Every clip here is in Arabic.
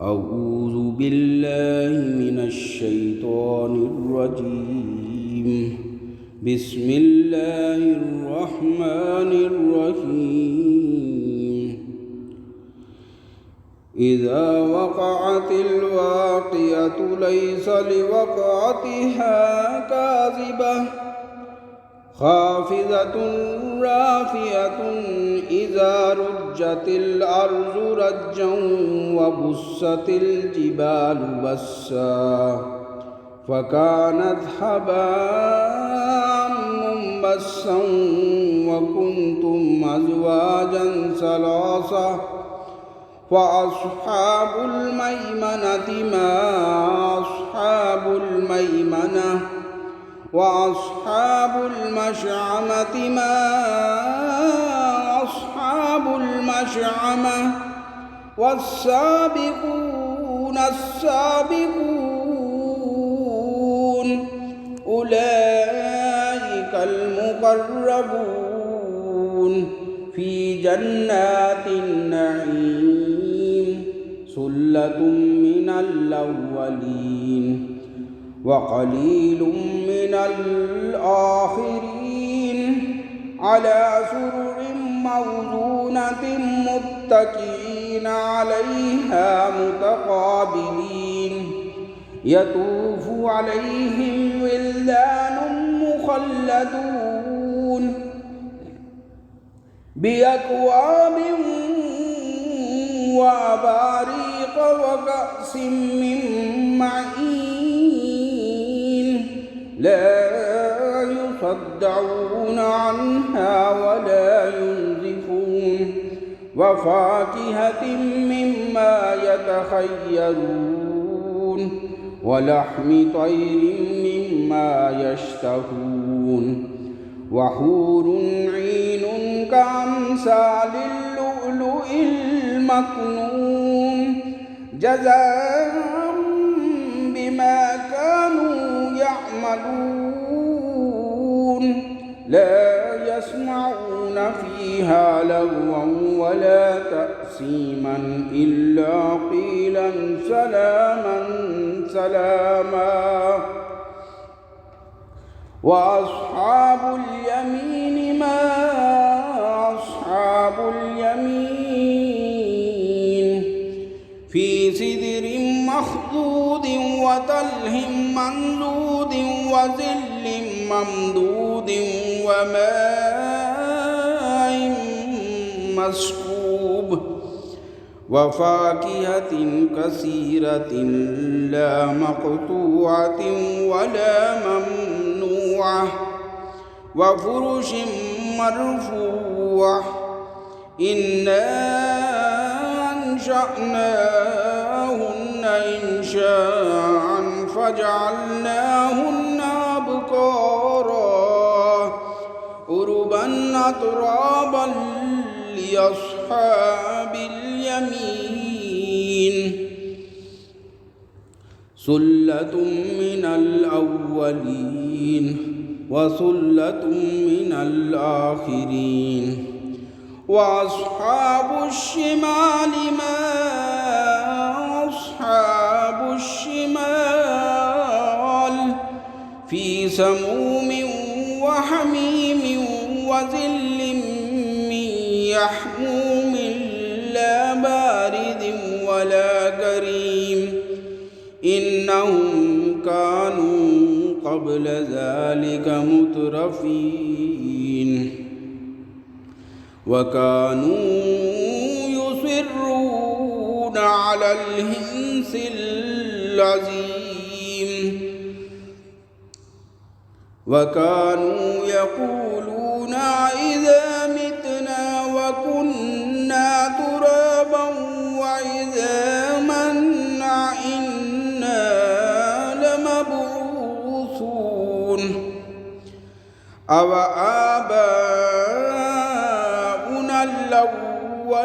أعوذ بالله من الشيطان الرجيم. بسم الله الرحمن الرحيم. إذا وقعت الواقعة ليس لوقعتها كاذبة خافضة رافعة إذا رجت الأرض رجا وبست الجبال بسا فكانت هباء منبثا وكنتم أزواجا ثلاثة فأصحاب الميمنة ما أصحاب الميمنة وأصحاب المشأمة ما أصحاب المشأمة والسابقون السابقون أولئك المقربون في جنات النعيم ثلة من الأولين وقليل من الآخرين على سرر موضونة متكئين عليها متقابلين يطوف عليهم ولدان مخلدون بأكواب وأباريق وكأس من معين لا يصدعون عنها ولا ينزفون وفاكهة مما يتخيرون ولحم طير مما يشتهون وحور عين كأمثال اللؤلؤ المكنون جزاء بما كانوا يعملون لا يسمعون فيها لغوا ولا تأثيما إلا قيلا سلاما سلاما وأصحاب اليمين ما أصحاب اليمين في سدر مخضود وطلح منضود وظل ممدود وماء مسكوب وفاكهة كثيرة لا مقطوعة ولا ممنوعة وفرش مرفوعة إنا أنشأناهن إنشاء فجعلناهن أبكارا عربا أترابا لأصحاب اليمين ثلة من الأولين وثلة من الآخرين وأصحاب الشمال ما أصحاب الشمال في سموم وحميم وظل من يحموم لا بارد ولا كريم إنهم كانوا قبل ذلك مترفين وكانوا يصرون على الحنث العظيم وكانوا يقولون إذا متنا وكنا ترابا وعظاما أئنا لمبعوثون أو آباؤنا الأولون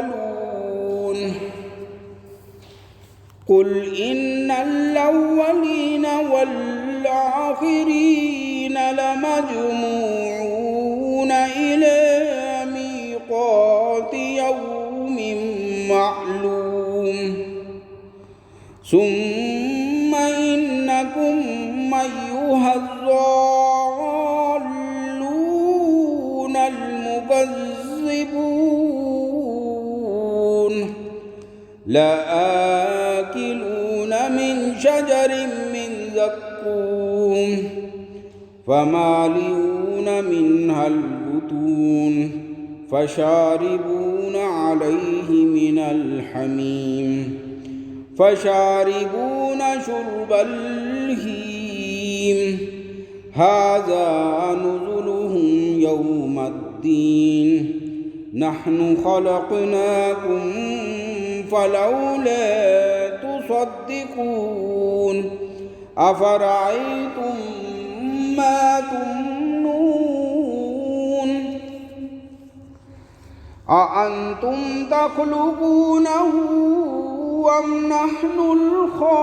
قل إن الأولين والآخرين لمجموعون إلى ميقات يوم معلوم ثم إنكم أيها الضالون المكذبون لآكلون من شجر من زقوم فمالئون منها البطون فشاربون عليه من الحميم فشاربون شرب الهيم هذا نزلهم يوم الدين نحن خلقناكم فلولا تصدقون أفرأيتم ما تمنون أأنتم تخلقونه أم نحن الخالقون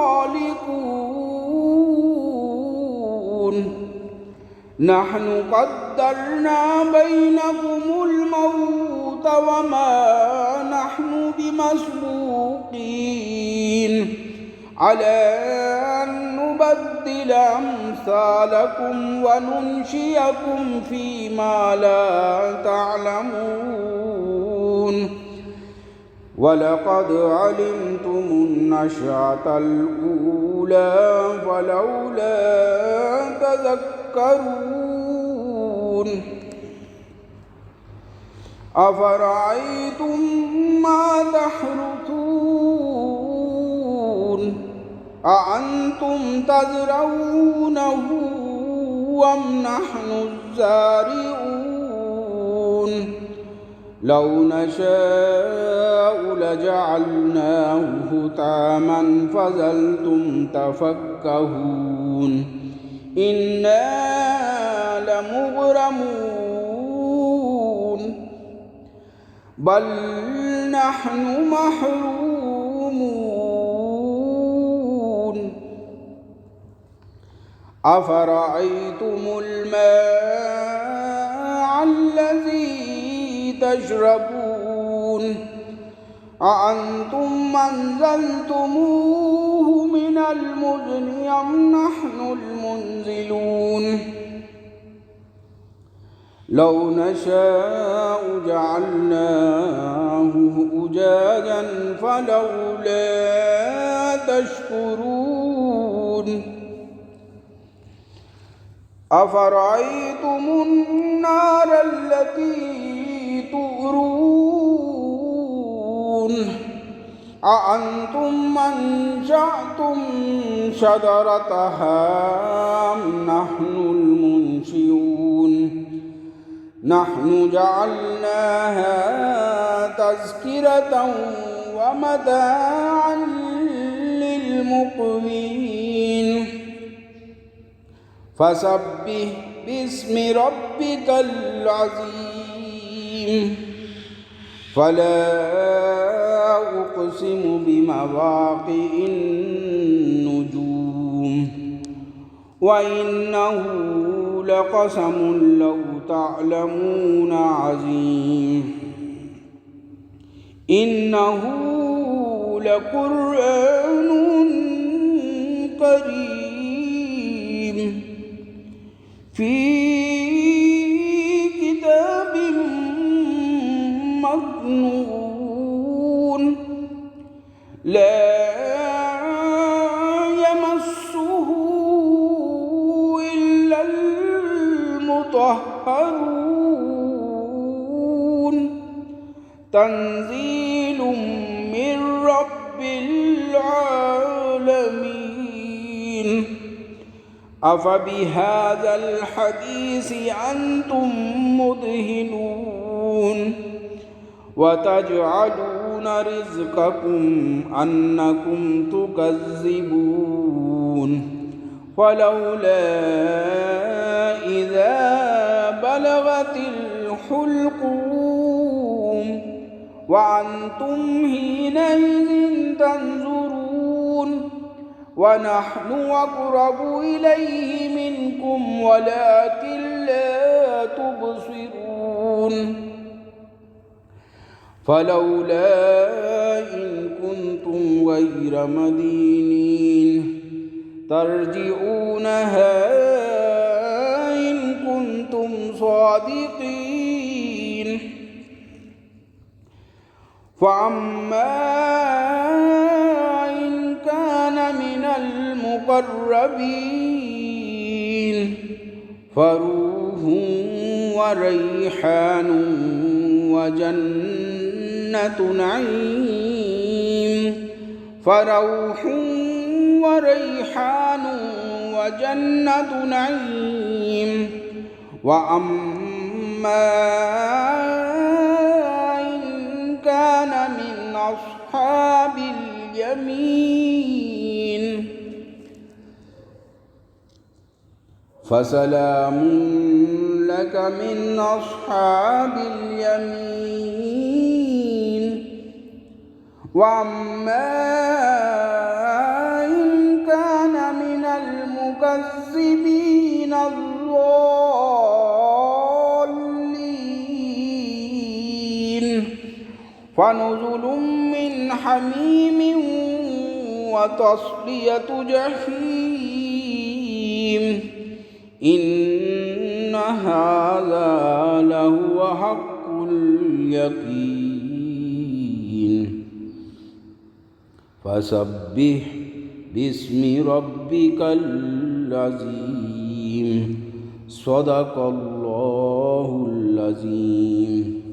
نحن قدرنا بينكم الموت وما نحن بمسبوقين على أن نبدل أمثالكم وننشئكم فيما لا تعلمون ولقد علمتم النشأة الأولى فلولا تذكرون أفرأيتم ما تحرثون أأنتم تزرعونه أم نحن الزارعون لو نشاء لجعلناه حطاما فظلتم تفكهون إنا لمغرمون بل نحن محرومون أفرأيتم الماء الذي تشربون أأنتم أنزلتموه من المزن أم نحن المنزلون لو نشاء جعلناه أجاجا فلولا تشكرون أفرأيتم النار التي تؤرون أأنتم أنشأتم شجرتها أم نحن المنشئون نحن جعلناها تذكرة ومتاعا للمقوين فسبح باسم ربك العظيم فلا أقسم بمواقع النجوم وإنه لقسم لو تعلمون عظيم إنه لقرآن كريم في كتاب مكنون لا يمسه إلا المطهرون تنزيل من رب العالمين أفبهذا الحديث أنتم مدهنون وتجعلون رزقكم أنكم تكذبون فلولا إذا بلغت الحلقوم وأنتم حينئذ تنظرون ونحن أقرب إليه منكم ولكن لا تبصرون فلولا إن كنتم غير مدينين ترجعونها إن كنتم صادقين. فأما إن كان من المقربين فروح وريحان وجنة نعيم. فروح وريحان وجنة نعيم. وأما إن كان من أصحاب اليمين فسلام لك من أصحاب اليمين. وأما إن كان من المكذبين الضالين فنزل من حميم وتصلية جحيم. إن هذا لهو حق اليقين. فسبح باسم ربك العظيم. صدق الله العظيم.